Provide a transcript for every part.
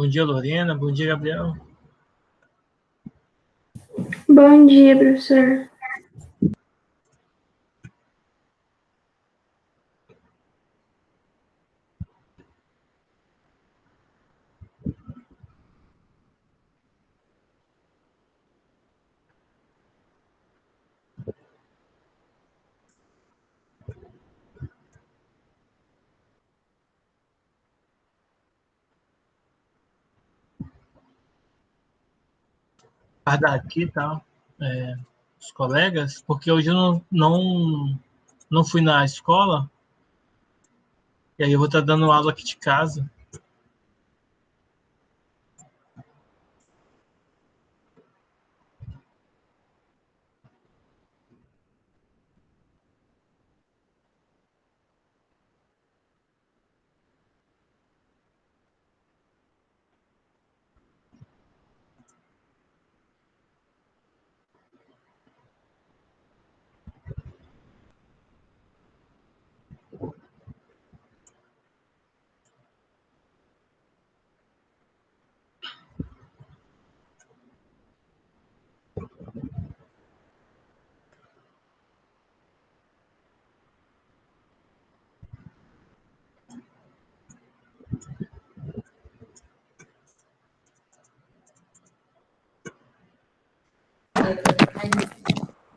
Bom dia, Lorena. Bom dia, Gabriel. Bom dia, professor. Aqui, tá? Os colegas, porque hoje eu não fui na escola, e aí eu vou estar dando aula aqui de casa.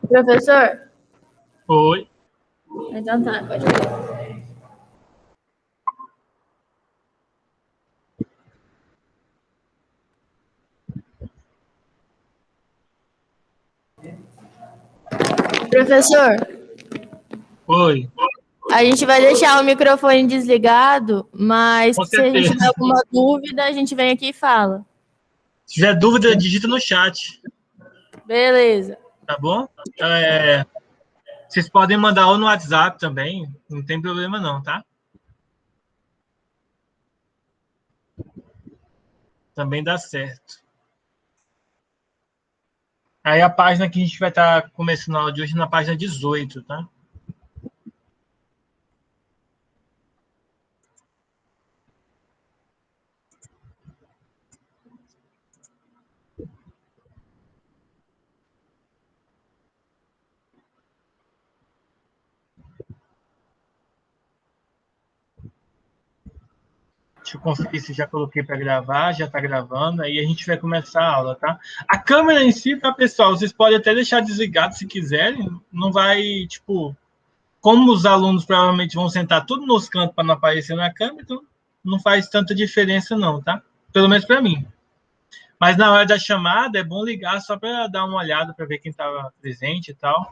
Professor? Oi. Então tá, pode ir. Professor, Oi. a gente vai deixar o microfone desligado, mas Com se a gente certeza. tiver alguma dúvida, a gente vem aqui e fala. Se tiver dúvida, digita no chat, Beleza. tá bom? Vocês podem mandar ou no WhatsApp também, não tem problema não, tá? Também dá certo. Aí a página que a gente vai estar começando a aula de hoje é na página 18, tá? Deixa eu conferir se já coloquei para gravar, já está gravando, aí a gente vai começar a aula, tá? A câmera em si, tá, pessoal? Vocês podem até deixar desligado se quiserem, não vai, tipo, como os alunos provavelmente vão sentar tudo nos cantos para não aparecer na câmera, então não faz tanta diferença não, tá? Pelo menos para mim. Mas na hora da chamada é bom ligar só para dar uma olhada para ver quem estava presente e tal.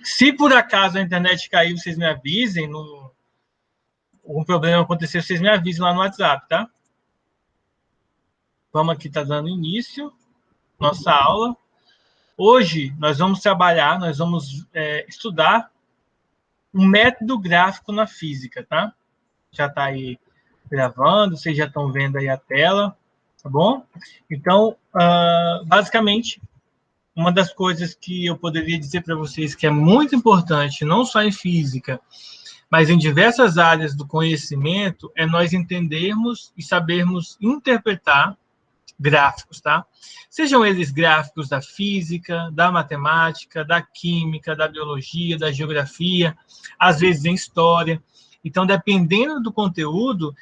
Se por acaso a internet cair, vocês me avisem, algum problema acontecer, vocês me avisem lá no WhatsApp, tá? Vamos aqui, tá dando início nossa aula. Hoje nós vamos trabalhar, nós vamos estudar um método gráfico na física, tá? Já está aí gravando, vocês já estão vendo aí a tela, tá bom? Então, basicamente, uma das coisas que eu poderia dizer para vocês que é muito importante, não só em física, mas em diversas áreas do conhecimento, é nós entendermos e sabermos interpretar gráficos, tá? Sejam eles gráficos da física, da matemática, da química, da biologia, da geografia, às vezes em história. Então, dependendo do conteúdo,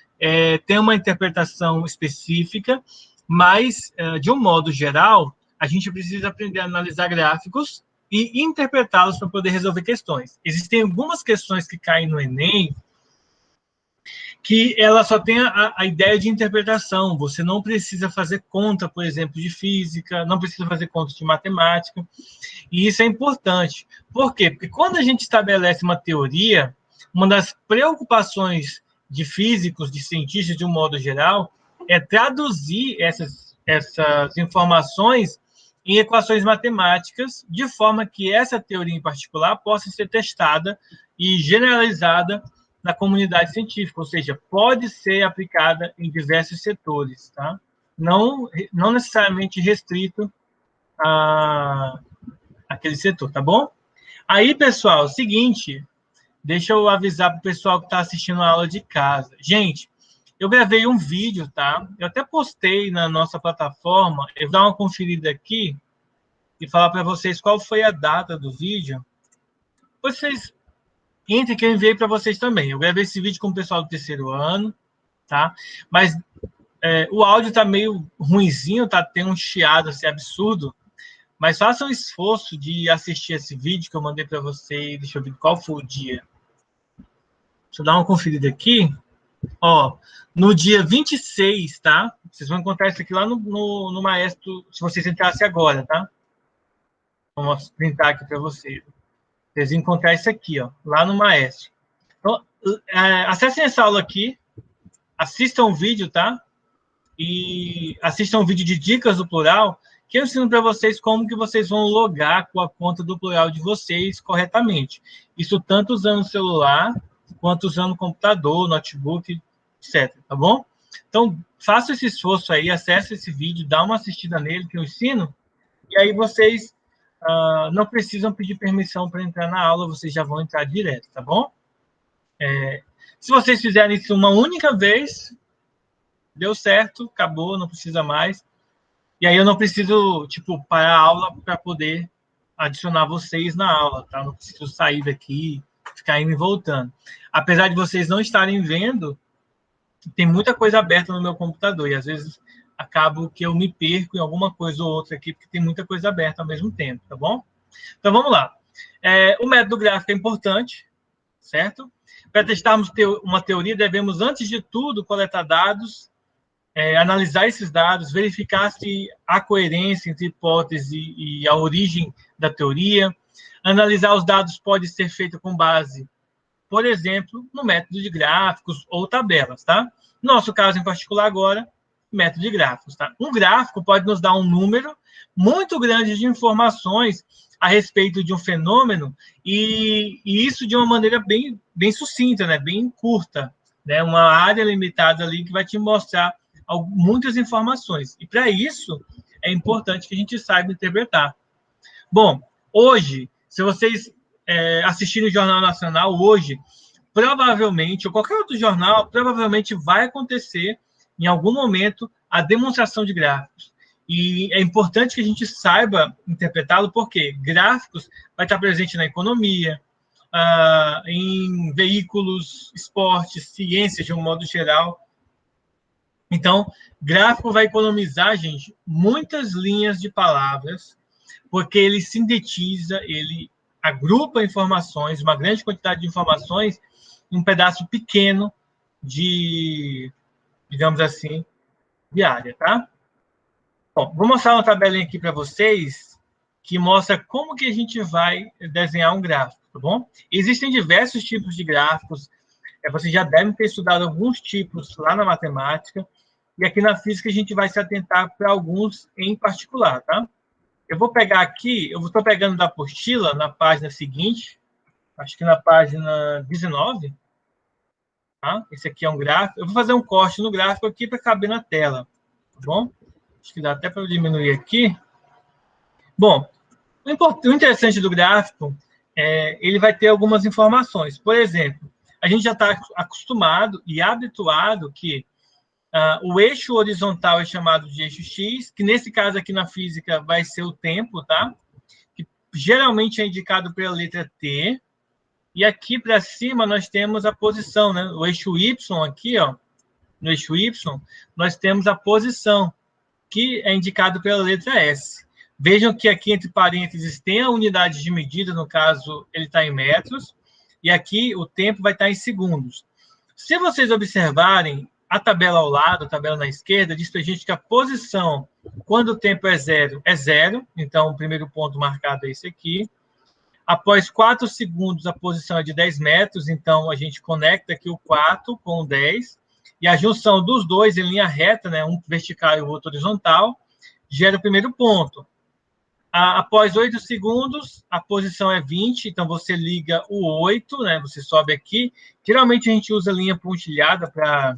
tem uma interpretação específica, mas, de um modo geral, a gente precisa aprender a analisar gráficos e interpretá-los para poder resolver questões. Existem algumas questões que caem no Enem que ela só tem a ideia de interpretação. Você não precisa fazer conta, por exemplo, de física, não precisa fazer conta de matemática. E isso é importante. Por quê? Porque quando a gente estabelece uma teoria, uma das preocupações de físicos, de cientistas de um modo geral, é traduzir essas informações em equações matemáticas, de forma que essa teoria em particular possa ser testada e generalizada na comunidade científica, ou seja, pode ser aplicada em diversos setores, tá? Não necessariamente restrito a aquele setor, tá bom? Aí, pessoal, seguinte, deixa eu avisar para o pessoal que está assistindo a aula de casa. Gente, Eu gravei um vídeo, tá? Eu até postei na nossa plataforma. Eu vou dar uma conferida aqui e falar para vocês qual foi a data do vídeo. Vocês entrem que eu enviei para vocês também. Eu gravei esse vídeo com o pessoal do terceiro ano, tá? Mas o áudio tá meio ruinzinho, tá? Tem um chiado assim, absurdo. Mas façam um esforço de assistir esse vídeo que eu mandei para vocês. Deixa eu ver qual foi o dia. Deixa eu dar uma conferida aqui. Ó, no dia 26, tá? Vocês vão encontrar isso aqui lá no Maestro, se vocês entrassem agora, tá? Vamos printar aqui para vocês. Vocês vão encontrar isso aqui, ó, lá no Maestro. Então, acessem essa aula aqui, assistam o vídeo, tá? E assistam o vídeo de dicas do plural, que eu ensino para vocês como que vocês vão logar com a conta do plural de vocês corretamente. Isso tanto usando o celular, quanto usando o computador, notebook, etc. Tá bom? Então, faça esse esforço aí, acesse esse vídeo, dá uma assistida nele, que eu ensino, e aí vocês não precisam pedir permissão para entrar na aula, vocês já vão entrar direto, tá bom? Se vocês fizerem isso uma única vez, deu certo, acabou, não precisa mais. E aí eu não preciso, tipo, parar a aula para poder adicionar vocês na aula, tá? Não preciso sair daqui, ficar indo e voltando. Apesar de vocês não estarem vendo, tem muita coisa aberta no meu computador e às vezes acabo que eu me perco em alguma coisa ou outra aqui, porque tem muita coisa aberta ao mesmo tempo, tá bom? Então vamos lá. O método gráfico é importante, certo? Para testarmos uma teoria, devemos, antes de tudo, coletar dados, analisar esses dados, verificar se há coerência entre hipótese e a origem da teoria. Analisar os dados pode ser feito com base, por exemplo, no método de gráficos ou tabelas, tá? No nosso caso em particular agora, método de gráficos, tá? Um gráfico pode nos dar um número muito grande de informações a respeito de um fenômeno e isso de uma maneira bem sucinta, né? Bem curta, né? Uma área limitada ali que vai te mostrar muitas informações. E para isso é importante que a gente saiba interpretar. Bom, hoje, se vocês assistirem o Jornal Nacional hoje, provavelmente, ou qualquer outro jornal, provavelmente vai acontecer, em algum momento, a demonstração de gráficos. E é importante que a gente saiba interpretá-lo, porque gráficos vai estar presente na economia, em veículos, esportes, ciências, de um modo geral. Então, gráfico vai economizar, gente, muitas linhas de palavras, porque ele sintetiza, ele agrupa informações, uma grande quantidade de informações, em um pedaço pequeno de, digamos assim, de área, tá? Bom, vou mostrar uma tabelinha aqui para vocês que mostra como que a gente vai desenhar um gráfico, tá bom? Existem diversos tipos de gráficos, vocês já devem ter estudado alguns tipos lá na matemática, e aqui na física a gente vai se atentar para alguns em particular, tá? Eu vou pegar aqui, eu estou pegando da apostila na página seguinte, acho que na página 19, tá? Esse aqui é um gráfico. Eu vou fazer um corte no gráfico aqui para caber na tela, tá bom? Acho que dá até para eu diminuir aqui. Bom, o interessante do gráfico ele vai ter algumas informações. Por exemplo, a gente já está acostumado e habituado que o eixo horizontal é chamado de eixo X, que nesse caso aqui na física vai ser o tempo, tá? Que geralmente é indicado pela letra T. E aqui para cima nós temos a posição, né? O eixo Y aqui, ó, no eixo Y, nós temos a posição, que é indicado pela letra S. Vejam que aqui entre parênteses tem a unidade de medida, no caso ele está em metros, e aqui o tempo vai estar em segundos. Se vocês observarem, a tabela ao lado, a tabela na esquerda, diz para a gente que a posição, quando o tempo é zero, então o primeiro ponto marcado é esse aqui. Após 4 segundos, a posição é de 10 metros, então a gente conecta aqui o 4 com o 10, e a junção dos dois em linha reta, né, um vertical e o outro horizontal, gera o primeiro ponto. Após 8 segundos, a posição é 20, então você liga o 8, né, você sobe aqui. Geralmente a gente usa linha pontilhada para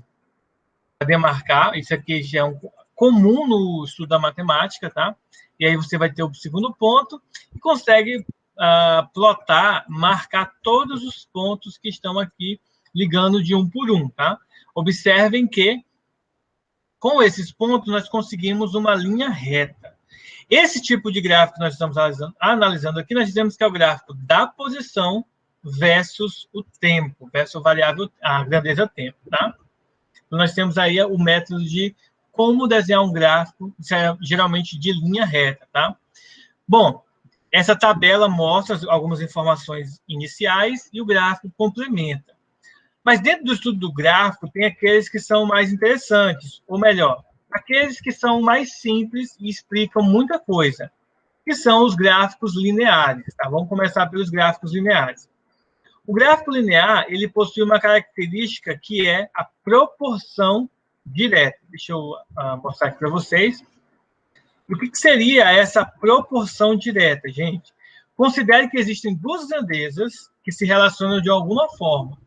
demarcar, isso aqui já é comum no estudo da matemática, tá? E aí você vai ter o segundo ponto e consegue plotar, marcar todos os pontos que estão aqui ligando de um por um, tá? Observem que, com esses pontos, nós conseguimos uma linha reta. Esse tipo de gráfico que nós estamos analisando aqui, nós dizemos que é o gráfico da posição versus o tempo, versus o variável, a grandeza tempo, tá? Então, nós temos aí o método de como desenhar um gráfico, geralmente de linha reta, tá? Bom, essa tabela mostra algumas informações iniciais e o gráfico complementa. Mas dentro do estudo do gráfico, tem aqueles que são mais interessantes, ou melhor, aqueles que são mais simples e explicam muita coisa, que são os gráficos lineares, tá? Vamos começar pelos gráficos lineares. O gráfico linear, ele possui uma característica que é a proporção direta. Deixa eu mostrar aqui para vocês. O que seria essa proporção direta, gente? Considere que existem duas grandezas que se relacionam de alguma forma.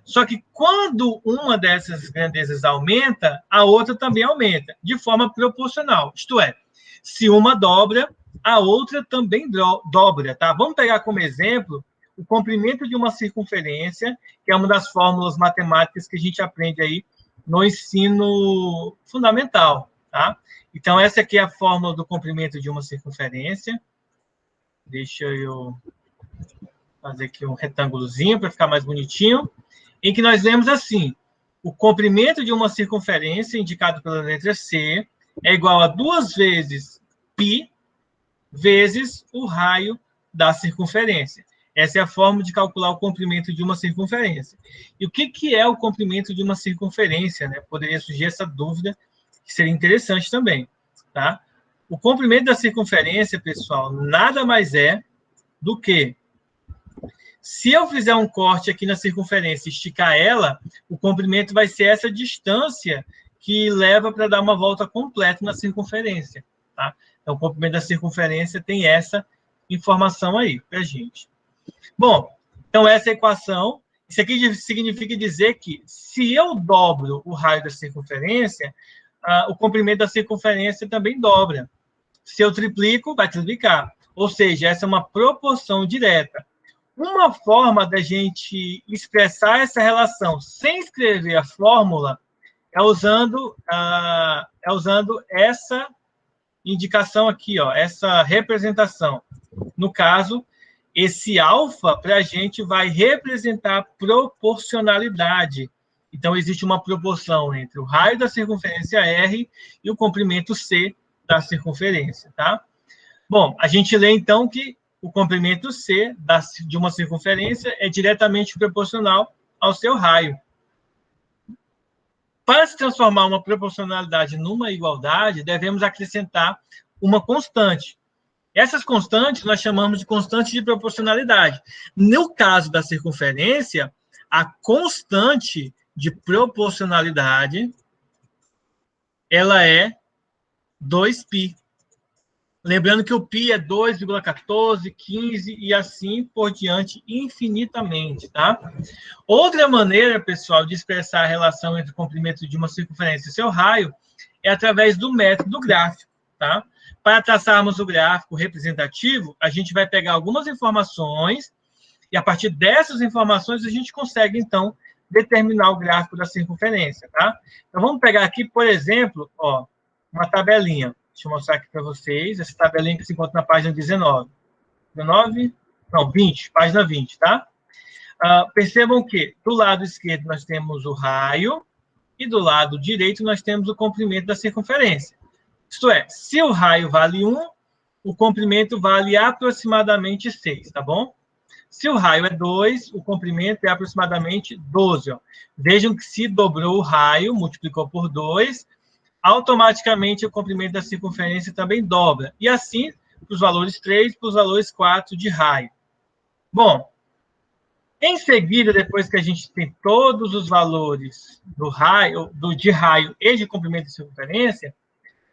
Só que quando uma dessas grandezas aumenta, a outra também aumenta, de forma proporcional. Isto é, se uma dobra, a outra também dobra, tá? Vamos pegar como exemplo o comprimento de uma circunferência, que é uma das fórmulas matemáticas que a gente aprende aí no ensino fundamental, tá? Então, essa aqui é a fórmula do comprimento de uma circunferência. Deixa eu fazer aqui um retângulozinho para ficar mais bonitinho, em que nós lemos assim: o comprimento de uma circunferência, indicado pela letra C, é igual a 2 vezes π vezes o raio da circunferência. Essa é a forma de calcular o comprimento de uma circunferência. E o que é o comprimento de uma circunferência, né? Poderia surgir essa dúvida, que seria interessante também, tá? O comprimento da circunferência, pessoal, nada mais é do que, se eu fizer um corte aqui na circunferência e esticar ela, o comprimento vai ser essa distância que leva para dar uma volta completa na circunferência, tá? Então, o comprimento da circunferência tem essa informação aí para a gente. Bom, então essa equação, isso aqui significa dizer que se eu dobro o raio da circunferência, o comprimento da circunferência também dobra. Se eu triplico, vai triplicar. Ou seja, essa é uma proporção direta. Uma forma da gente expressar essa relação sem escrever a fórmula é usando essa indicação aqui, ó, essa representação. No caso, esse alfa, para a gente, vai representar a proporcionalidade. Então, existe uma proporção entre o raio da circunferência R e o comprimento C da circunferência, tá? Bom, a gente lê, então, que o comprimento C de uma circunferência é diretamente proporcional ao seu raio. Para se transformar uma proporcionalidade numa igualdade, devemos acrescentar uma constante. Essas constantes nós chamamos de constante de proporcionalidade. No caso da circunferência, a constante de proporcionalidade, ela é 2π. Lembrando que o π é 2,14, 15 e assim por diante infinitamente, tá? Outra maneira, pessoal, de expressar a relação entre o comprimento de uma circunferência e seu raio é através do método gráfico, tá? Para traçarmos o gráfico representativo, a gente vai pegar algumas informações e, a partir dessas informações, a gente consegue, então, determinar o gráfico da circunferência, tá? Então, vamos pegar aqui, por exemplo, ó, uma tabelinha. Deixa eu mostrar aqui para vocês. Essa tabelinha que se encontra na página 19. 19? Não, 20. Página 20, tá? Percebam que, do lado esquerdo, nós temos o raio e do lado direito, nós temos o comprimento da circunferência. Isto é, se o raio vale 1, o comprimento vale aproximadamente 6, tá bom? Se o raio é 2, o comprimento é aproximadamente 12. Ó. Vejam que se dobrou o raio, multiplicou por 2, automaticamente o comprimento da circunferência também dobra. E assim, para os valores 3, para os valores 4 de raio. Bom, em seguida, depois que a gente tem todos os valores do raio, de raio e de comprimento de circunferência,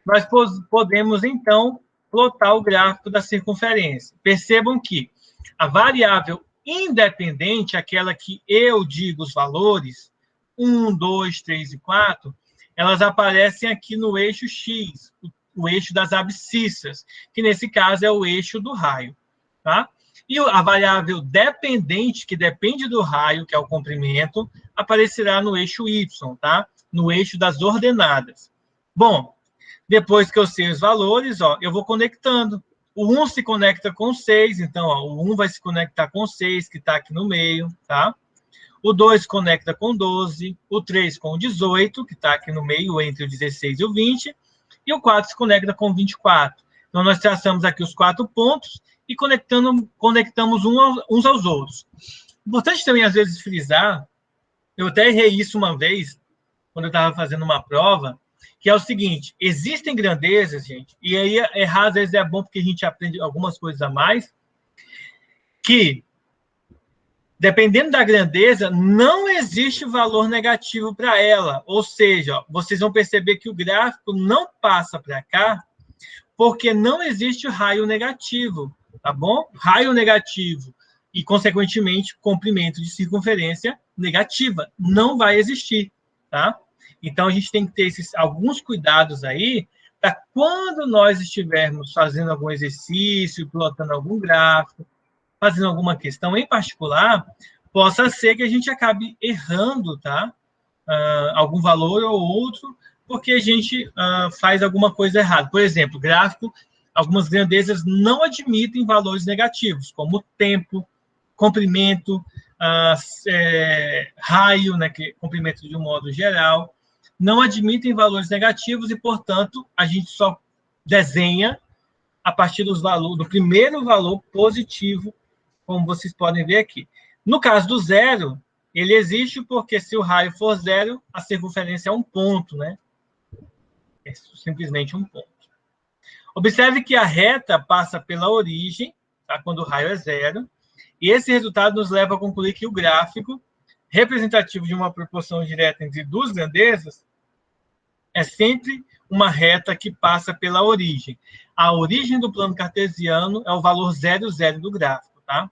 nós podemos, então, plotar o gráfico da circunferência. Percebam que a variável independente, aquela que eu digo os valores, 1, 2, 3 e 4, elas aparecem aqui no eixo X, o eixo das abscissas, que nesse caso é o eixo do raio, tá? E a variável dependente, que depende do raio, que é o comprimento, aparecerá no eixo Y, tá? No eixo das ordenadas. Bom, depois que eu sei os valores, ó, eu vou conectando. O 1 se conecta com 6, então ó, o 1 vai se conectar com 6, que está aqui no meio, tá? O 2 conecta com 12, o 3 com 18, que está aqui no meio, entre o 16 e o 20, e o 4 se conecta com 24. Então, nós traçamos aqui os 4 pontos e conectamos uns aos outros. Importante também, às vezes, frisar, eu até errei isso uma vez, quando eu estava fazendo uma prova, que é o seguinte, existem grandezas, gente, e aí errar às vezes é bom porque a gente aprende algumas coisas a mais, que, dependendo da grandeza, não existe valor negativo para ela. Ou seja, ó, vocês vão perceber que o gráfico não passa para cá, porque não existe raio negativo, tá bom? Raio negativo e, consequentemente, comprimento de circunferência negativa. Não vai existir, tá? Então, a gente tem que ter alguns cuidados aí para quando nós estivermos fazendo algum exercício, plotando algum gráfico, fazendo alguma questão em particular, possa ser que a gente acabe errando, tá? Algum valor ou outro, porque a gente faz alguma coisa errada. Por exemplo, gráfico, algumas grandezas não admitem valores negativos, como tempo, comprimento, raio, né, que é comprimento de um modo geral, não admitem valores negativos e, portanto, a gente só desenha a partir do primeiro valor positivo, como vocês podem ver aqui. No caso do zero, ele existe porque se o raio for zero, a circunferência é um ponto, né? É simplesmente um ponto. Observe que a reta passa pela origem, tá? Quando o raio é zero, e esse resultado nos leva a concluir que o gráfico, representativo de uma proporção direta entre duas grandezas, é sempre uma reta que passa pela origem. A origem do plano cartesiano é o valor 0, 0 do gráfico, tá?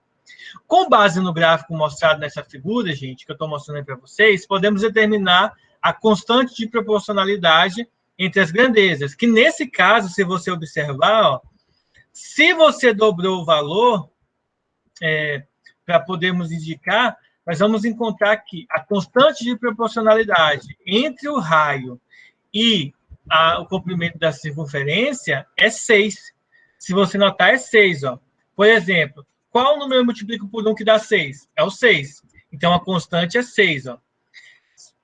Com base no gráfico mostrado nessa figura, gente, que eu estou mostrando para vocês, podemos determinar a constante de proporcionalidade entre as grandezas, que nesse caso, se você observar, ó, se você dobrou o valor, para podermos indicar, nós vamos encontrar que a constante de proporcionalidade entre o raio e o comprimento da circunferência é 6. Se você notar, é 6. Ó. Por exemplo, qual número eu multiplico por 1 que dá 6? É o 6. Então, a constante é 6. Ó.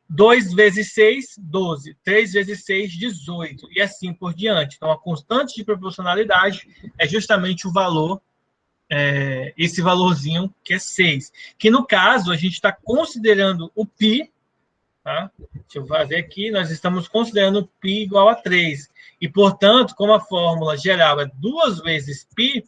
2 vezes 6, 12. 3 vezes 6, 18. E assim por diante. Então, a constante de proporcionalidade é justamente o valor, esse valorzinho que é 6. Que, no caso, a gente está considerando o π, tá? Deixa eu fazer aqui, nós estamos considerando o π igual a 3. E, portanto, como a fórmula geral é 2 vezes π,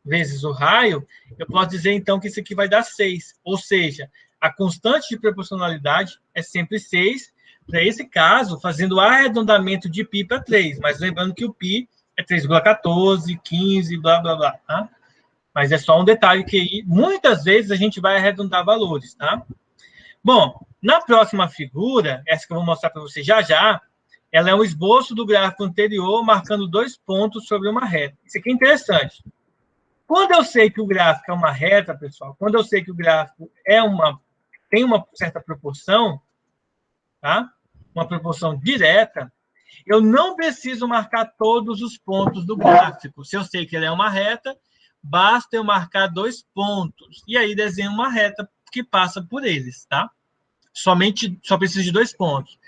vezes o raio, eu posso dizer, então, que isso aqui vai dar 6. Ou seja, a constante de proporcionalidade é sempre 6, para esse caso, fazendo o arredondamento de π para 3. Mas lembrando que o π é 3,14, 15, blá, blá, blá, tá? Mas é só um detalhe que muitas vezes a gente vai arredondar valores, tá? Bom, na próxima figura, essa que eu vou mostrar para você já já, ela é um esboço do gráfico anterior, marcando 2 pontos sobre uma reta. Isso aqui é interessante. Quando eu sei que o gráfico é uma reta, pessoal, quando eu sei que o gráfico tem uma certa proporção, tá? Uma proporção direta, eu não preciso marcar todos os pontos do gráfico. Se eu sei que ele é uma reta, basta eu marcar 2 pontos. E aí desenho uma reta que passa por eles, tá? Só preciso de 2 pontos.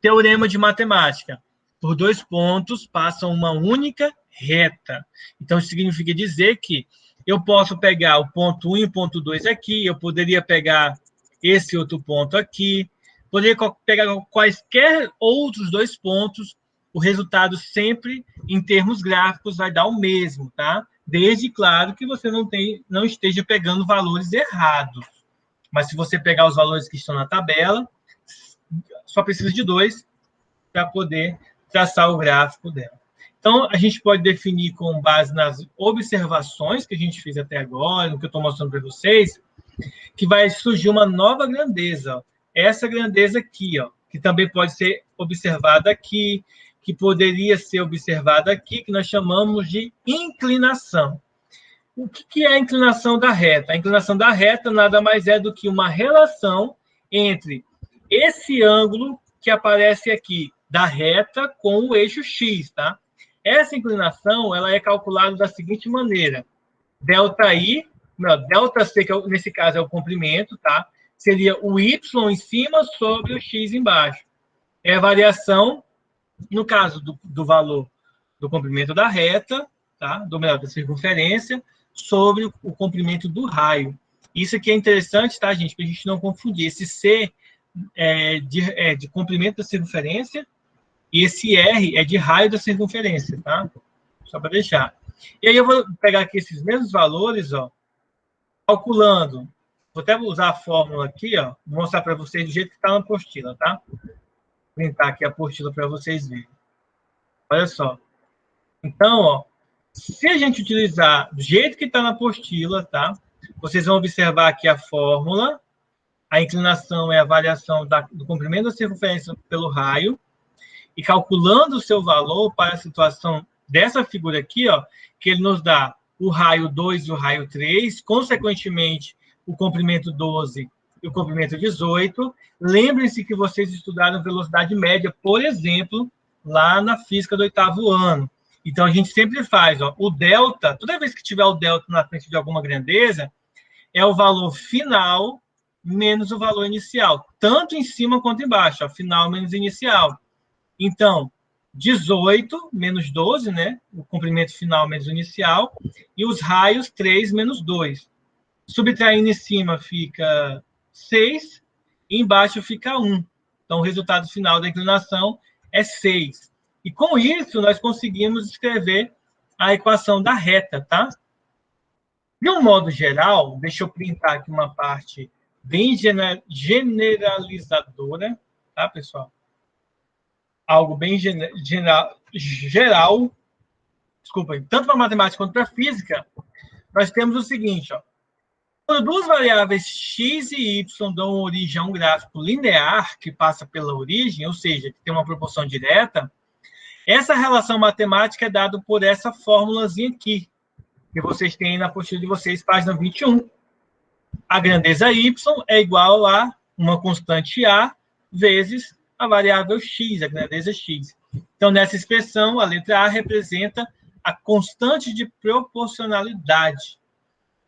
Teorema de matemática. Por 2 pontos passa uma única reta. Então, isso significa dizer que eu posso pegar o ponto 1 e o ponto 2 aqui, eu poderia pegar esse outro ponto aqui, poderia pegar quaisquer outros 2 pontos, o resultado sempre, em termos gráficos, vai dar o mesmo, tá? Desde, claro, que você não esteja pegando valores errados. Mas se você pegar os valores que estão na tabela, só precisa de 2 para poder traçar o gráfico dela. Então, a gente pode definir com base nas observações que a gente fez até agora, no que eu estou mostrando para vocês, que vai surgir uma nova grandeza. Ó. Essa grandeza aqui, ó, que também pode ser observada aqui, que poderia ser observada aqui, que nós chamamos de inclinação. O que é a inclinação da reta? A inclinação da reta nada mais é do que uma relação entre esse ângulo que aparece aqui da reta com o eixo x, tá? Essa inclinação ela é calculada da seguinte maneira: ΔI, não, ΔC, que nesse caso é o comprimento, tá? Seria o y em cima sobre o x embaixo. É a variação, no caso do valor do comprimento da reta, tá? Melhor, da circunferência, sobre o comprimento do raio. Isso aqui é interessante, tá, gente? Para a gente não confundir. Esse C de comprimento da circunferência e esse R é de raio da circunferência, tá? Só para deixar. E aí eu vou pegar aqui esses mesmos valores, ó, calculando. Vou até usar a fórmula aqui, ó, vou mostrar para vocês do jeito que está na apostila, tá? Vou printar aqui a apostila para vocês verem. Olha só. Então, ó, se a gente utilizar do jeito que está na apostila, tá? Vocês vão observar aqui a fórmula. A inclinação é a variação do comprimento da circunferência pelo raio. E calculando o seu valor para a situação dessa figura aqui, ó, que ele nos dá o raio 2 e o raio 3, consequentemente, o comprimento 12 e o comprimento 18. Lembrem-se que vocês estudaram velocidade média, por exemplo, lá na física do 8º ano. Então, a gente sempre faz, ó, o delta, toda vez que tiver o delta na frente de alguma grandeza, é o valor final menos o valor inicial, tanto em cima quanto embaixo, ó, final menos inicial. Então, 18 menos 12, né? O comprimento final menos o inicial, e os raios 3 menos 2. Subtraindo em cima fica 6, e embaixo fica 1. Então, o resultado final da inclinação é 6. E com isso, nós conseguimos escrever a equação da reta, tá? De um modo geral, deixa eu printar aqui uma parte bem generalizadora, tá, pessoal? Algo bem geral, desculpa, tanto para matemática quanto para física, nós temos o seguinte, ó. Quando duas variáveis x e y dão origem a um gráfico linear que passa pela origem, ou seja, que tem uma proporção direta, essa relação matemática é dada por essa fórmulazinha aqui, que vocês têm na apostila de vocês, página 21. A grandeza y é igual a uma constante a vezes a variável x, a grandeza x. Então, nessa expressão, a letra A representa a constante de proporcionalidade.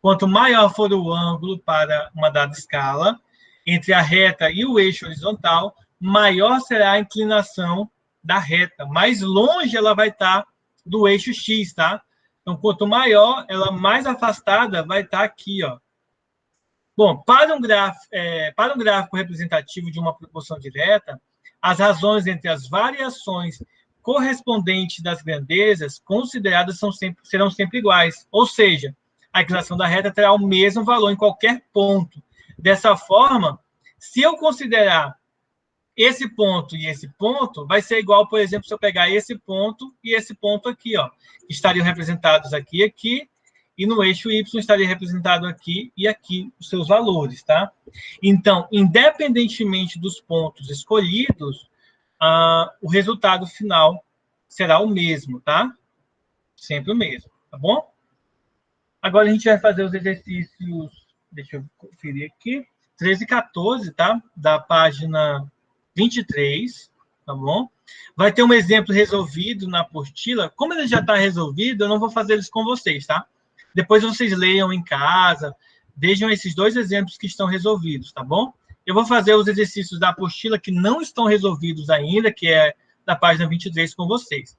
Quanto maior for o ângulo para uma dada escala, entre a reta e o eixo horizontal, maior será a inclinação da reta. Mais longe ela vai estar do eixo x, tá? Então, quanto maior, ela mais afastada vai estar aqui, ó. Bom, para um gráfico representativo de uma proporção direta, as razões entre as variações correspondentes das grandezas consideradas serão sempre iguais. Ou seja, a inclinação da reta terá o mesmo valor em qualquer ponto. Dessa forma, se eu considerar esse ponto e esse ponto, vai ser igual, por exemplo, se eu pegar esse ponto e esse ponto aqui, ó, que estariam representados aqui, e no eixo Y estaria representado aqui e aqui os seus valores, tá? Então, independentemente dos pontos escolhidos, o resultado final será o mesmo, tá? Sempre o mesmo, tá bom? Agora a gente vai fazer os exercícios, deixa eu conferir aqui, 13 e 14, tá? Da página 23, tá bom? Vai ter um exemplo resolvido na apostila. Como ele já está resolvido, eu não vou fazer isso com vocês, tá? Depois vocês leiam em casa, vejam esses dois exemplos que estão resolvidos, tá bom? Eu vou fazer os exercícios da apostila que não estão resolvidos ainda, que é da página 23 com vocês.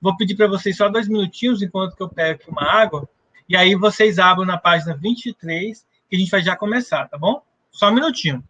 Vou pedir para vocês só 2 minutinhos, enquanto que eu pego aqui uma água, e aí vocês abram na página 23, que a gente vai já começar, tá bom? Só um minutinho.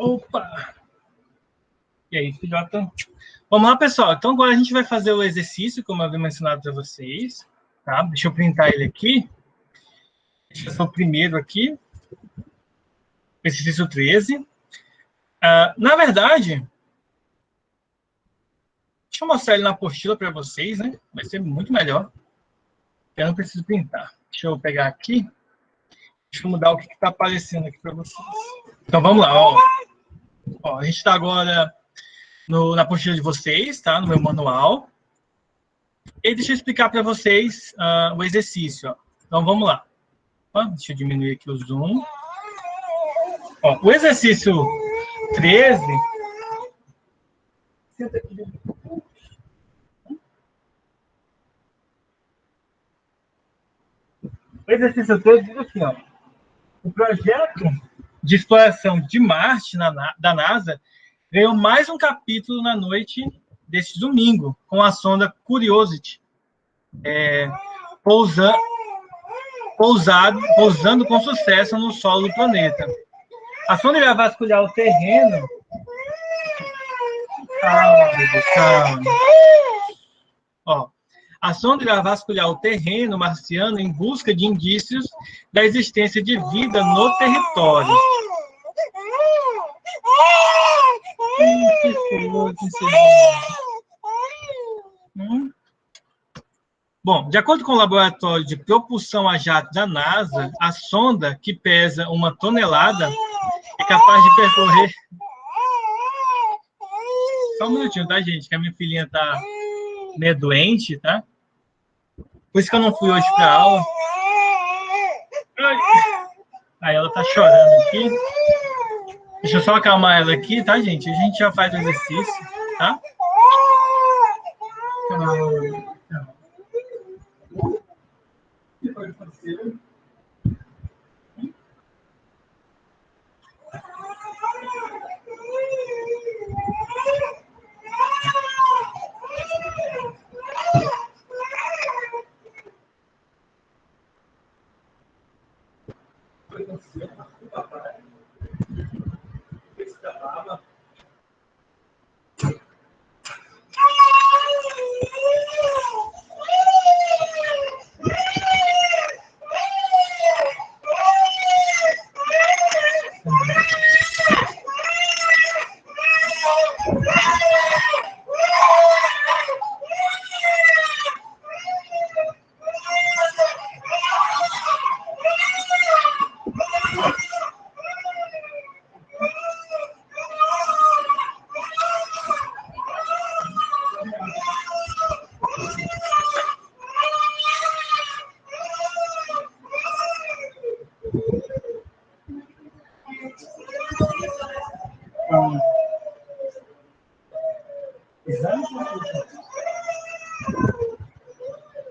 Opa! E aí, filhota? Vamos lá, pessoal. Então, agora a gente vai fazer o exercício, como eu havia mencionado para vocês. Tá? Deixa eu printar ele aqui. Esse é o primeiro aqui. Exercício 13. Na verdade, deixa eu mostrar ele na apostila para vocês, né? Vai ser muito melhor. Eu não preciso printar. Deixa eu pegar aqui. Deixa eu mudar o que está aparecendo aqui para vocês. Então, vamos lá. Ó, a gente está agora na apostila de vocês, tá? No meu manual. E deixa eu explicar para vocês o exercício. Ó. Então, vamos lá. Ó, deixa eu diminuir aqui o zoom. Ó, o exercício 13... Senta aqui. O exercício 13 diz assim, ó. O projeto de exploração de Marte da NASA ganhou mais um capítulo na noite deste domingo, com a sonda Curiosity pousando com sucesso no solo do planeta. A sonda irá vasculhar o terreno. Calma. Ó, a sonda irá vasculhar o terreno marciano em busca de indícios da existência de vida no território. Bom, de acordo com o laboratório de propulsão a jato da NASA, a sonda, que pesa 1 tonelada, é capaz de percorrer... Só um minutinho, tá, gente? Que a minha filhinha tá meio doente, tá? Por isso que eu não fui hoje para aula. Aí ela tá chorando aqui. Deixa eu só acalmar ela aqui, tá, gente? A gente já faz o exercício, tá?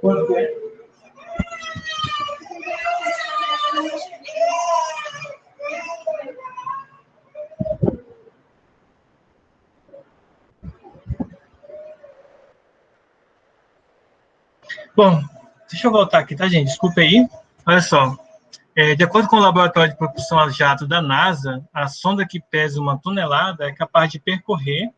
Por quê? Bom, deixa eu voltar aqui, tá, gente? Desculpa aí. Olha só. De acordo com o laboratório de propulsão a jato da NASA, a sonda que pesa 1 tonelada é capaz de percorrer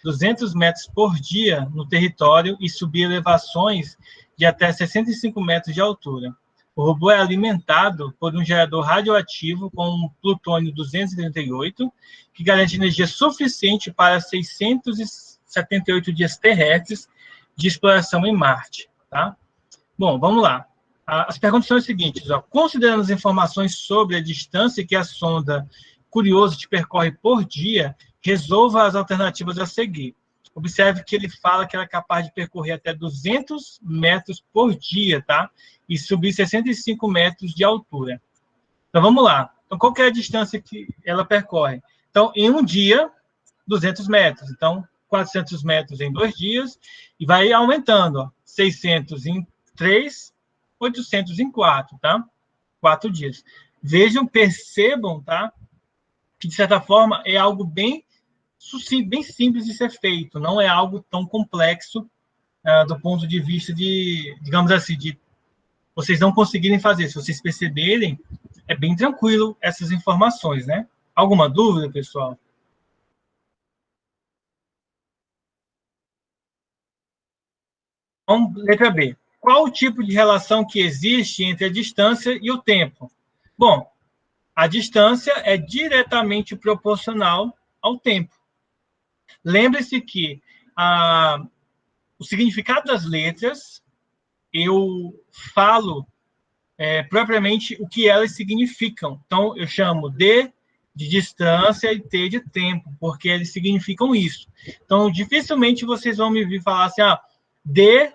200 metros por dia no território e subir elevações de até 65 metros de altura. O robô é alimentado por um gerador radioativo com plutônio 238, que garante energia suficiente para 678 dias terrestres de exploração em Marte. Tá? Bom, vamos lá. As perguntas são as seguintes. Ó. Considerando as informações sobre a distância que a sonda Curiosity percorre por dia, resolva as alternativas a seguir. Observe que ele fala que ela é capaz de percorrer até 200 metros por dia, tá? E subir 65 metros de altura. Então, vamos lá. Então, qual que é a distância que ela percorre? Então, em um dia, 200 metros. Então, 400 metros em 2 dias, e vai aumentando, ó. 600 em 3, 800 em 4, tá? 4 dias. Vejam, percebam, tá? Que, de certa forma, é algo bem sucinto, bem simples de ser feito. Não é algo tão complexo do ponto de vista de, digamos assim, de vocês não conseguirem fazer. Se vocês perceberem, é bem tranquilo essas informações, né? Alguma dúvida, pessoal? Então, letra B. Qual o tipo de relação que existe entre a distância e o tempo? Bom, a distância é diretamente proporcional ao tempo. Lembre-se que o significado das letras, eu falo propriamente o que elas significam. Então, eu chamo D de distância e T de tempo, porque eles significam isso. Então, dificilmente vocês vão me vir falar assim, D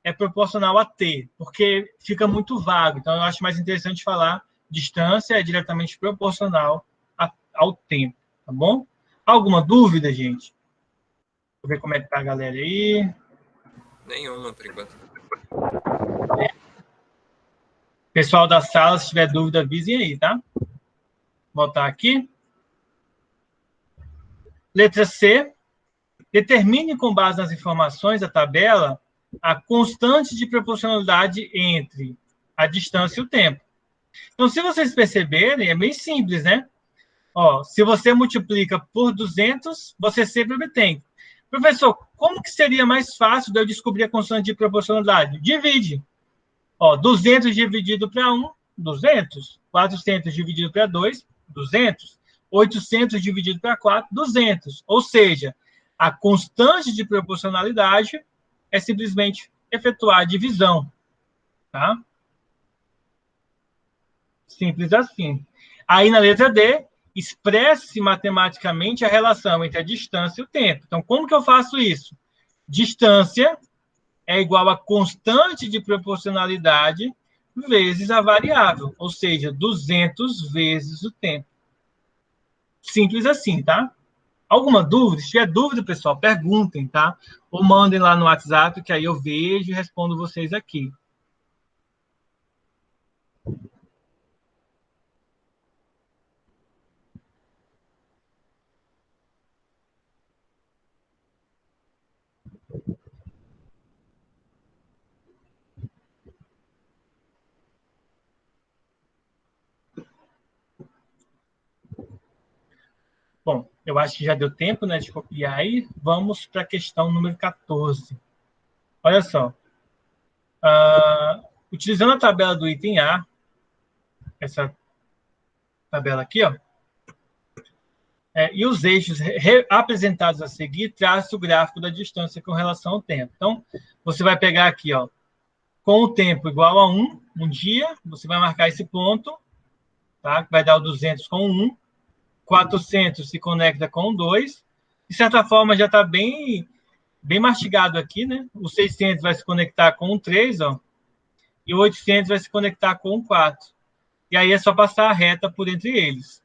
é proporcional a T, porque fica muito vago. Então, eu acho mais interessante falar distância é diretamente proporcional ao tempo, tá bom? Alguma dúvida, gente? Deixa eu ver como é que tá a galera aí. Nenhuma, por enquanto. Pessoal da sala, se tiver dúvida, avisem aí, tá? Vou botar aqui. Letra C. Determine, com base nas informações da tabela, a constante de proporcionalidade entre a distância e o tempo. Então, se vocês perceberem, é meio simples, né? Se você multiplica por 200, você sempre obtém. Professor, como que seria mais fácil de eu descobrir a constante de proporcionalidade? Divide. 200 dividido para 1, 200. 400 dividido para 2, 200. 800 dividido para 4, 200. Ou seja, a constante de proporcionalidade é simplesmente efetuar a divisão. Tá? Simples assim. Aí, na letra D, expresse matematicamente a relação entre a distância e o tempo. Então, como que eu faço isso? Distância é igual a constante de proporcionalidade vezes a variável, ou seja, 200 vezes o tempo. Simples assim, tá? Alguma dúvida? Se tiver dúvida, pessoal, perguntem, tá? Ou mandem lá no WhatsApp, que aí eu vejo e respondo vocês aqui. Bom, eu acho que já deu tempo, né, de copiar aí. Vamos para a questão número 14. Olha só. Utilizando a tabela do item A, essa tabela aqui, e os eixos apresentados a seguir, traça o gráfico da distância com relação ao tempo. Então, você vai pegar aqui, com o tempo igual a 1, um dia, você vai marcar esse ponto, tá? Que vai dar o 200 com 1, 400 se conecta com 2, de certa forma já está bem mastigado aqui, né? O 600 vai se conectar com o 3, e o 800 vai se conectar com o 4. E aí é só passar a reta por entre eles.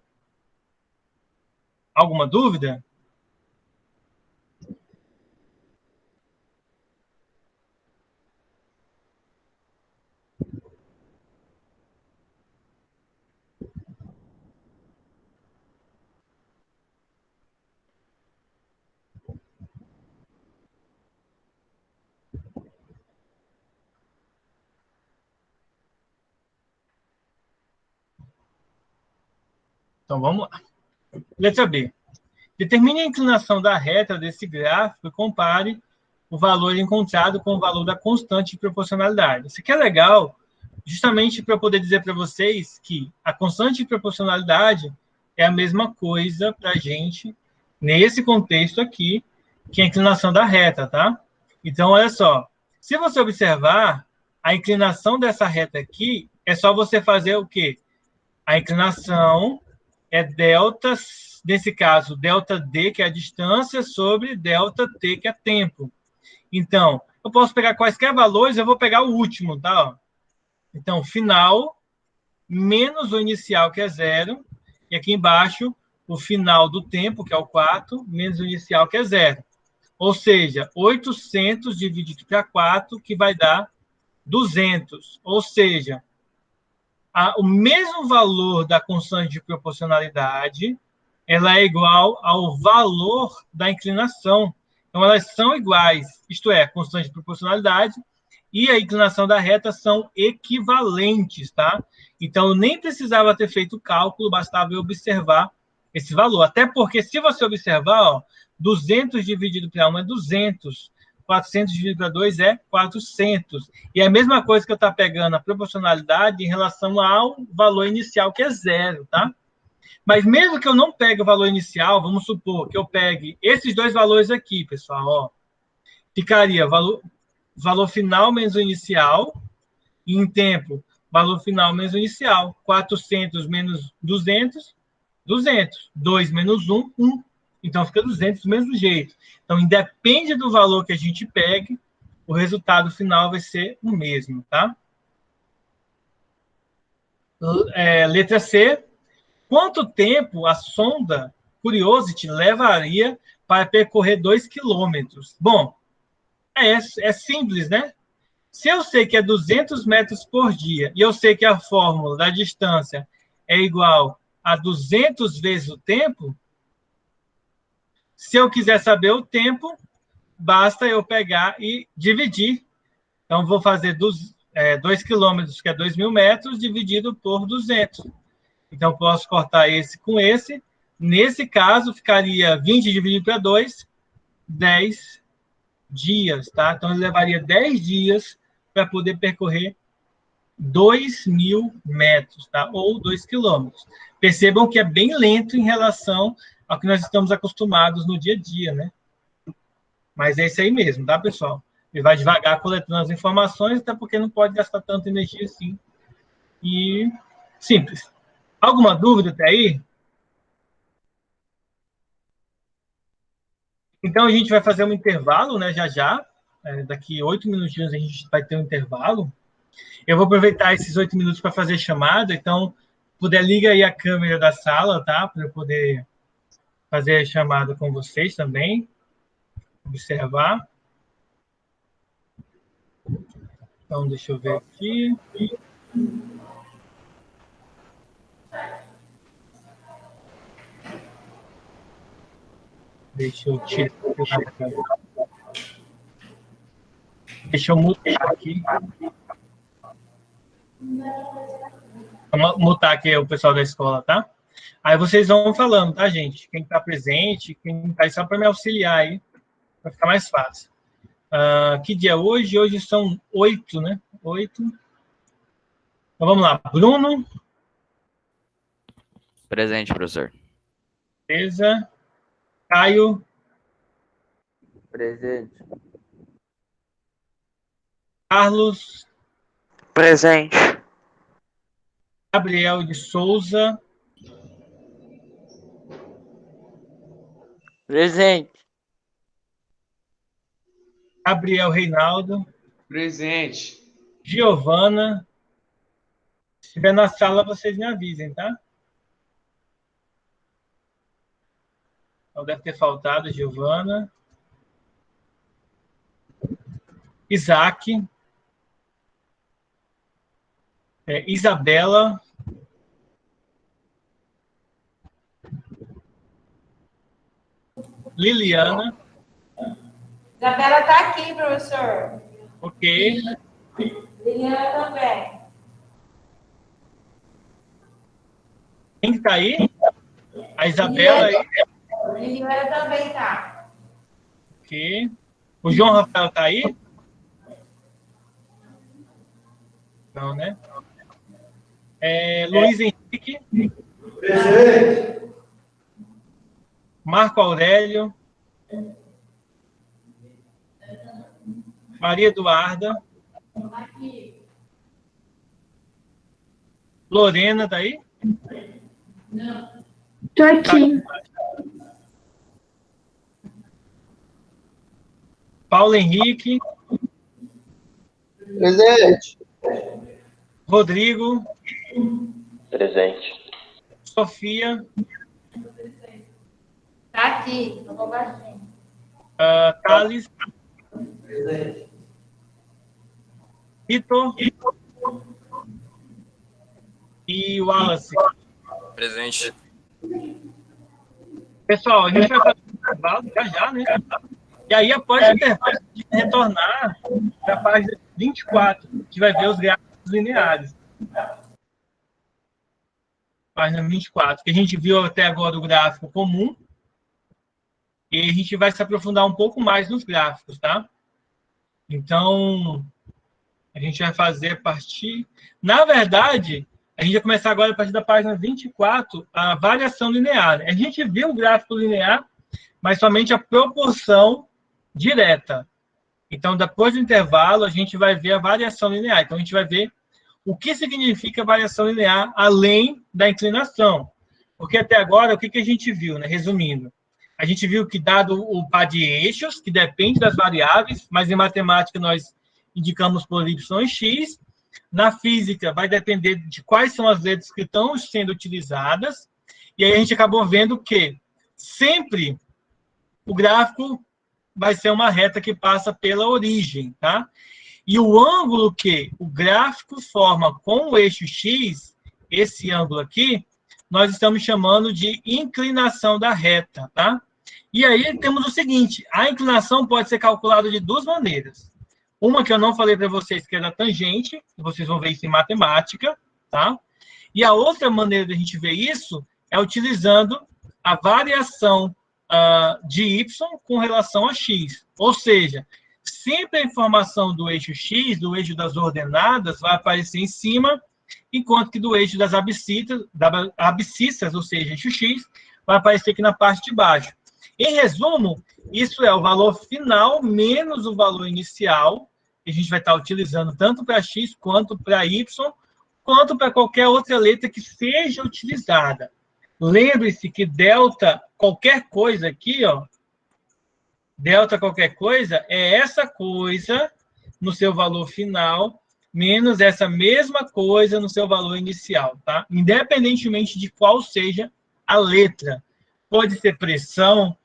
Alguma dúvida? Então, vamos lá. Letra B. Determine a inclinação da reta desse gráfico e compare o valor encontrado com o valor da constante de proporcionalidade. Isso aqui é legal, justamente para eu poder dizer para vocês que a constante de proporcionalidade é a mesma coisa para a gente, nesse contexto aqui, que a inclinação da reta, tá? Então, olha só. Se você observar, a inclinação dessa reta aqui é só você fazer o quê? A inclinação é delta, nesse caso, delta D, que é a distância, sobre delta T, que é tempo. Então, eu posso pegar quaisquer valores, eu vou pegar o último, tá? Então, final menos o inicial, que é 0, e aqui embaixo, o final do tempo, que é o 4, menos o inicial, que é 0. Ou seja, 800 dividido para 4, que vai dar 200. Ou seja, o mesmo valor da constante de proporcionalidade, ela é igual ao valor da inclinação. Então, elas são iguais, isto é, a constante de proporcionalidade e a inclinação da reta são equivalentes, tá? Então, eu nem precisava ter feito o cálculo, bastava eu observar esse valor. Até porque, se você observar, ó, 200 dividido para 1 é 200, 400 dividido para 2 é 400. E é a mesma coisa que eu estou pegando a proporcionalidade em relação ao valor inicial, que é 0, tá? Mas mesmo que eu não pegue o valor inicial, vamos supor que eu pegue esses dois valores aqui, pessoal, ó, ficaria valor final menos o inicial, e em tempo, valor final menos o inicial. 400 menos 200, 200. 2 menos 1, 1. Então, fica 200 do mesmo jeito. Então, independe do valor que a gente pegue, o resultado final vai ser o mesmo, tá? Letra C. Quanto tempo a sonda Curiosity levaria para percorrer 2 quilômetros? Bom, é simples, né? Se eu sei que é 200 metros por dia e eu sei que a fórmula da distância é igual a 200 vezes o tempo, se eu quiser saber o tempo, basta eu pegar e dividir. Então, vou fazer 2 quilômetros, que é 2.000 metros, dividido por 200. Então, posso cortar esse com esse. Nesse caso, ficaria 20 dividido para 2, 10 dias, tá? Então, ele levaria 10 dias para poder percorrer 2.000 metros, tá? Ou 2 quilômetros. Percebam que é bem lento em relação ao que nós estamos acostumados no dia a dia, né? Mas é isso aí mesmo, tá, pessoal? Ele vai devagar coletando as informações, até porque não pode gastar tanta energia assim. E simples. Alguma dúvida até aí? Então, a gente vai fazer um intervalo, né, já já. Daqui 8 minutinhos a gente vai ter um intervalo. Eu vou aproveitar esses 8 minutos para fazer chamada, então, puder, liga aí a câmera da sala, tá? Para eu poder fazer a chamada com vocês também, observar. Então, deixa eu ver aqui. Deixa eu tirar. Deixa eu mutar aqui. Vou mutar aqui o pessoal da escola, tá? Aí vocês vão falando, tá, gente? Quem está presente, quem está aí, só para me auxiliar aí, para ficar mais fácil. Que dia é hoje? Hoje são 8, né? 8. Então vamos lá. Bruno. Presente, professor. Beleza. Caio. Presente. Carlos. Presente. Gabriel de Souza. Presente. Gabriel Reinaldo. Presente. Giovana. Se estiver na sala, vocês me avisem, tá? Então deve ter faltado Giovana. Isaac. Isabela. Liliana. Isabela está aqui, professor. Ok. Liliana também. Quem está aí? A Isabela aí. Liliana também está. Ok. O João Rafael está aí? Não, né? Luiz Henrique. Presente. Marco Aurélio. Maria Eduarda. Lorena, está aí? Não. Estou aqui. Paulo Henrique. Presente. Rodrigo. Presente. Sofia. Está aqui. Eu vou baixinho. Thales. Presente. Vitor. E Wallace. Presente. Pessoal, a gente vai fazer um intervalo já, né? E aí, após o intervalo, a gente vai retornar para a página 24, que vai ver os gráficos lineares. Página 24, que a gente viu até agora o gráfico comum, e a gente vai se aprofundar um pouco mais nos gráficos, tá? Então, a gente vai fazer a partir... Na verdade, a gente vai começar agora a partir da página 24, a variação linear. A gente viu o gráfico linear, mas somente a proporção direta. Então, depois do intervalo, a gente vai ver a variação linear. Então, a gente vai ver o que significa variação linear além da inclinação. Porque até agora, o que a gente viu, né? Resumindo, a gente viu que dado o par de eixos, que depende das variáveis, mas em matemática nós indicamos por y e x, na física vai depender de quais são as letras que estão sendo utilizadas, e aí a gente acabou vendo que sempre o gráfico vai ser uma reta que passa pela origem, tá? E o ângulo que o gráfico forma com o eixo x, esse ângulo aqui, nós estamos chamando de inclinação da reta, tá? E aí temos o seguinte, a inclinação pode ser calculada de duas maneiras. Uma que eu não falei para vocês, que é da tangente, vocês vão ver isso em matemática, tá? E a outra maneira de a gente ver isso é utilizando a variação de y com relação a x. Ou seja, sempre a informação do eixo x, do eixo das ordenadas, vai aparecer em cima, enquanto que do eixo das abscissas, ou seja, eixo x, vai aparecer aqui na parte de baixo. Em resumo, isso é o valor final menos o valor inicial, que a gente vai estar utilizando tanto para x, quanto para y, quanto para qualquer outra letra que seja utilizada. Lembre-se que delta, qualquer coisa aqui, ó, delta qualquer coisa, é essa coisa no seu valor final, menos essa mesma coisa no seu valor inicial, tá? Independentemente de qual seja a letra. Pode ser pressão,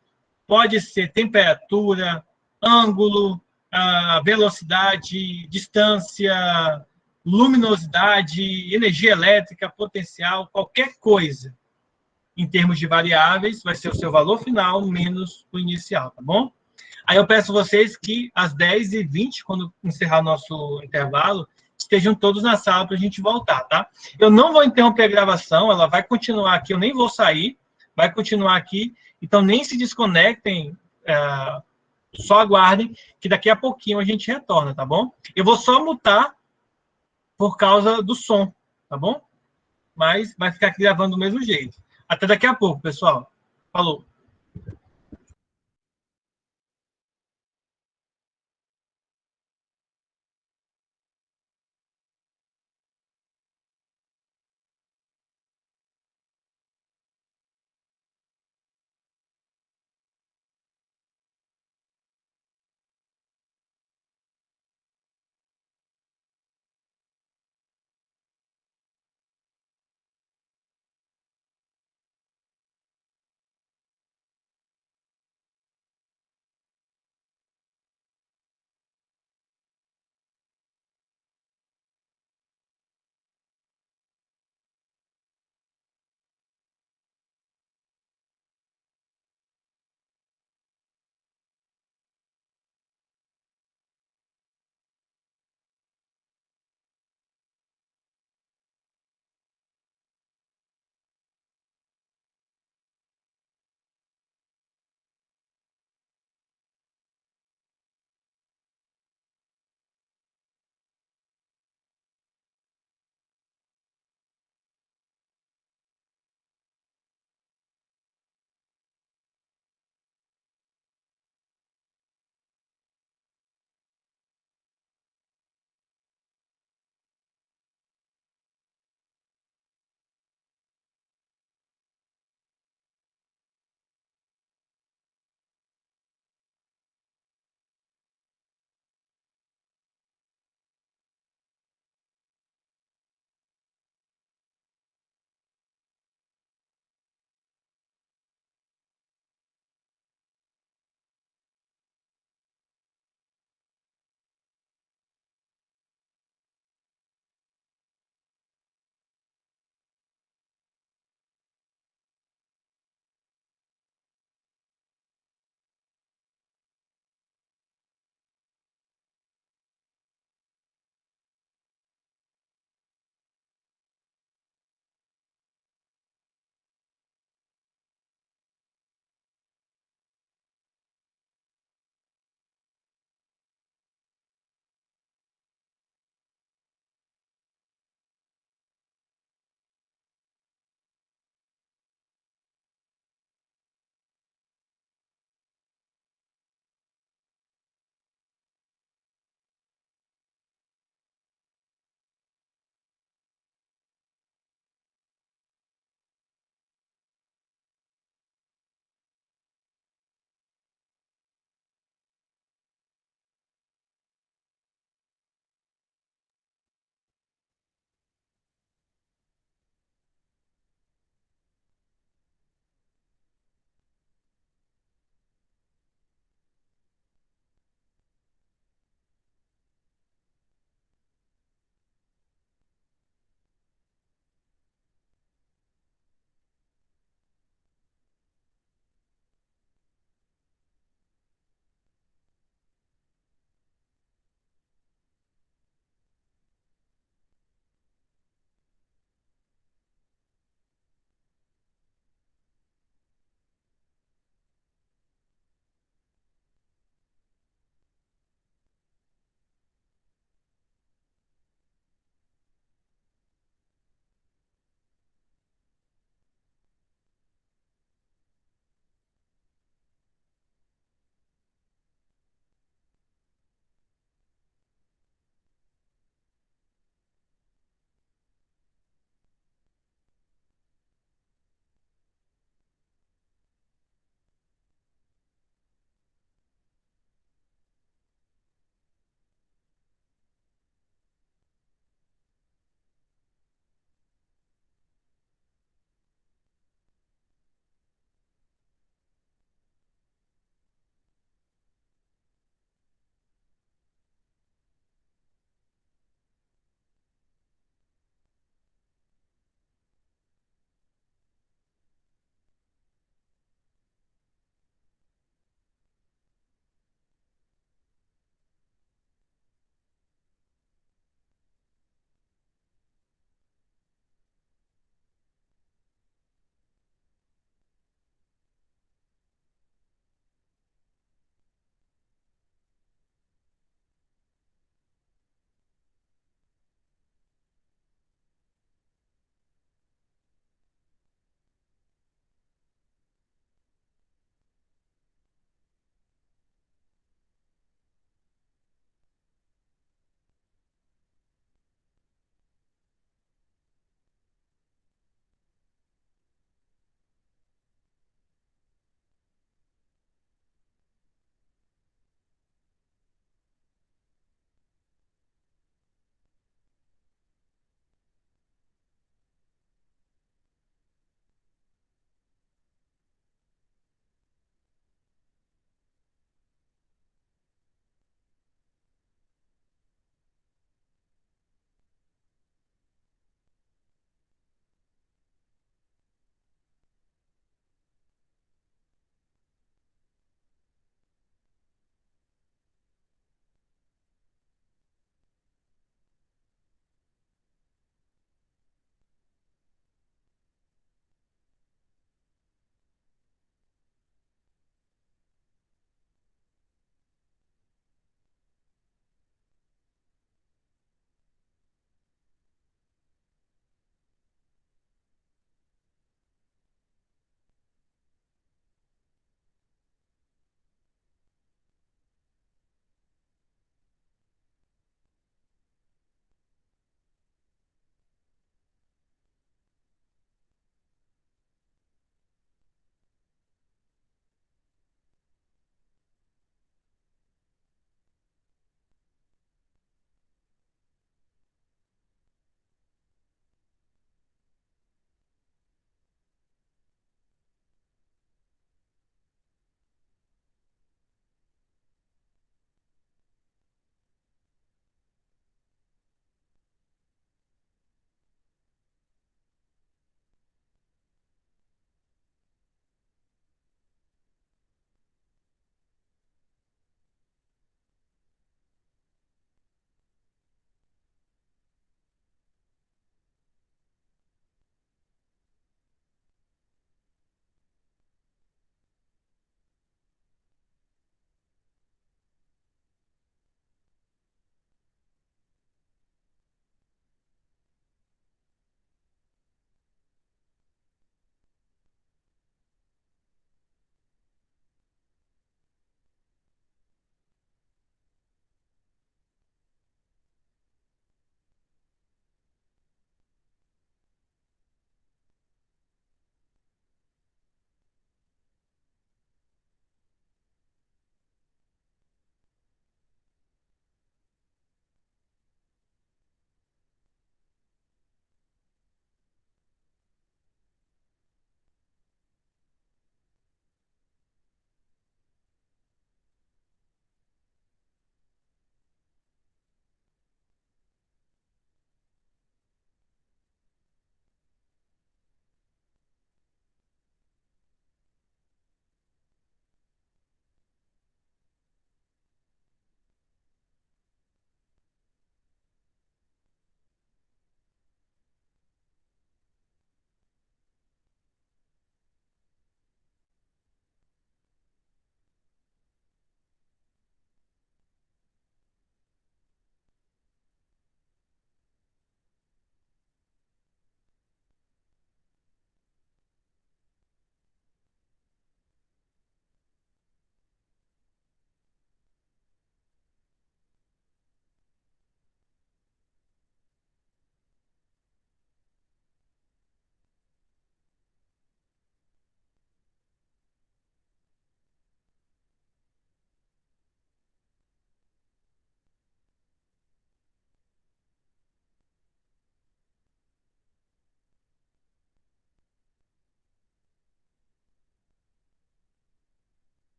pode ser temperatura, ângulo, velocidade, distância, luminosidade, energia elétrica, potencial, qualquer coisa. Em termos de variáveis, vai ser o seu valor final menos o inicial, tá bom? Aí eu peço a vocês que às 10h20, quando encerrar o nosso intervalo, estejam todos na sala para a gente voltar, tá? Eu não vou interromper a gravação, ela vai continuar aqui, eu nem vou sair, vai continuar aqui, então nem se desconectem, só aguardem, que daqui a pouquinho a gente retorna, tá bom? Eu vou só mutar por causa do som, tá bom? Mas vai ficar aqui gravando do mesmo jeito. Até daqui a pouco, pessoal. Falou.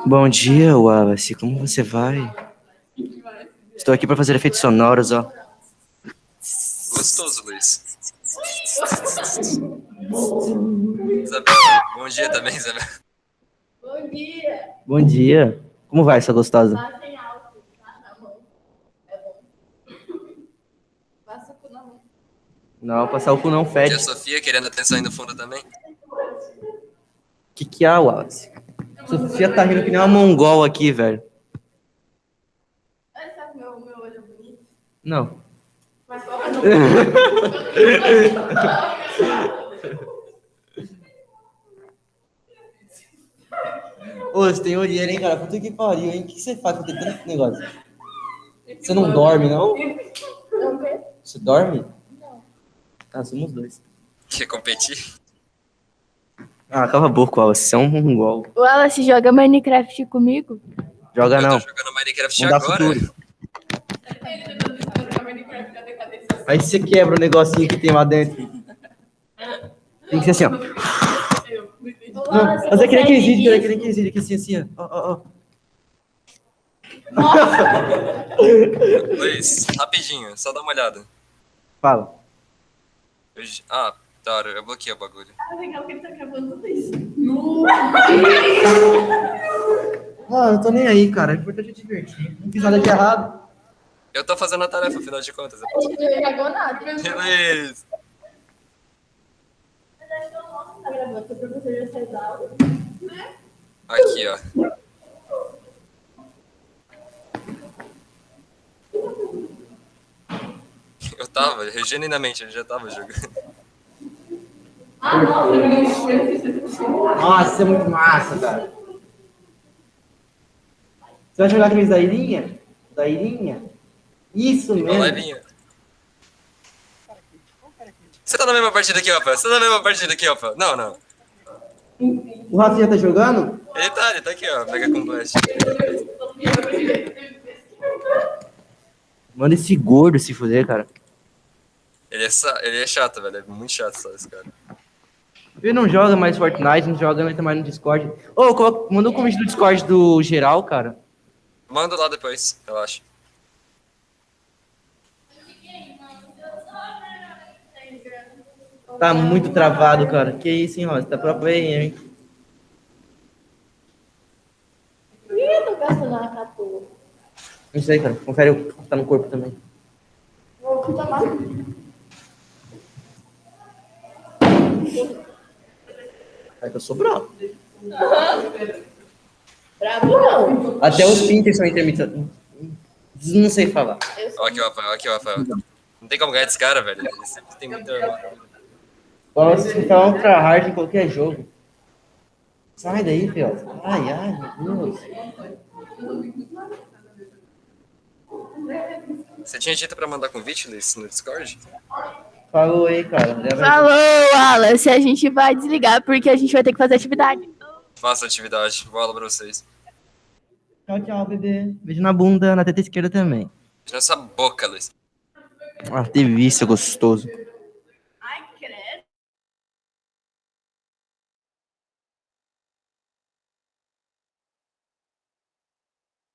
Bom dia, Wallace. Como você vai? Estou aqui para fazer efeitos sonoros, ó. Gostoso, Luiz. Isabela, bom dia também, Isabela. Bom dia. Bom dia. Como vai, essa gostosa? Tá sem álcool, tá na mão. É bom. Passa com na mão. Não, passar o cu não Tia fede. Sofia querendo atenção aí no fundo também. Que é, Wallace? Sofia tá rindo que nem uma mongol aqui, velho. Olha, sabe meu olho é bonito? Não. Mas qual não? Ô, você tem olheira, hein, cara? Puta que pariu, hein? O que você faz com tanto negócio? Você não dorme, não? Não vê? Você dorme? Não. Ah, somos dois. Quer competir? Ah, cala a boca, Wallace. Você é um mongol. Wallace, joga Minecraft comigo? Joga Eu não. tô jogando Minecraft Não dá agora. futuro. Aí você quebra o negocinho que tem lá dentro. Tem que ser assim, ó. Não, mas é que nem aquele vídeo, que assim, ó. Ó. Luiz, rapidinho, só dá uma olhada. Fala. Ah, da hora, eu bloqueei o bagulho. Ah, legal que ele tá acabando tudo isso. Ah, não tô nem aí, cara. O importante é divertir. Não fiz nada de errado. Eu tô fazendo a tarefa, afinal de contas. A gente não gravou nada. Luiz! Mas acho que eu não tá gravando, porque o professor já saiu da aula. Aqui, ó. Eu genuinamente, eu já tava jogando. Nossa, é muito massa, cara. Você vai jogar aqueles da Irinha? Da Irinha? Isso Uma mesmo. livinha. Você tá na mesma partida aqui, Rafael? Você tá na mesma partida aqui, Rafael? Não. O Rafinha tá jogando? Ele tá aqui, ó. Mega Complete. Manda esse gordo se fuder, cara. Ele é chato, velho. É muito chato só esse cara. Ele não joga mais Fortnite, não joga mais no Discord. Ô, manda um convite no Discord do geral, cara. Manda lá depois, relaxa. Tá muito travado, cara. Que isso, hein, Rosa? Tá próprio aí, hein? Por que eu tô gastando a catua? Não sei, cara. Confere o que tá no corpo também. Vou tomar. É que eu sou bravo. Bravo não. Até os Pinter são intermitentes. Não sei falar. Ó aqui, ó, Rafael. Não tem como ganhar desse cara, velho. Ele sempre tem muita... Posso ficar ultra hard em qualquer jogo. Sai daí, Fel. Ai, meu Deus. Você tinha dito pra mandar convite, Luiz, no Discord? Falou aí, cara. Falou, Wallace. A gente vai desligar porque a gente vai ter que fazer atividade. Faça atividade. Bola pra vocês. Tchau, bebê. Beijo na bunda, na teta esquerda também. Nessa boca, Luiz. Ah, delícia, gostoso.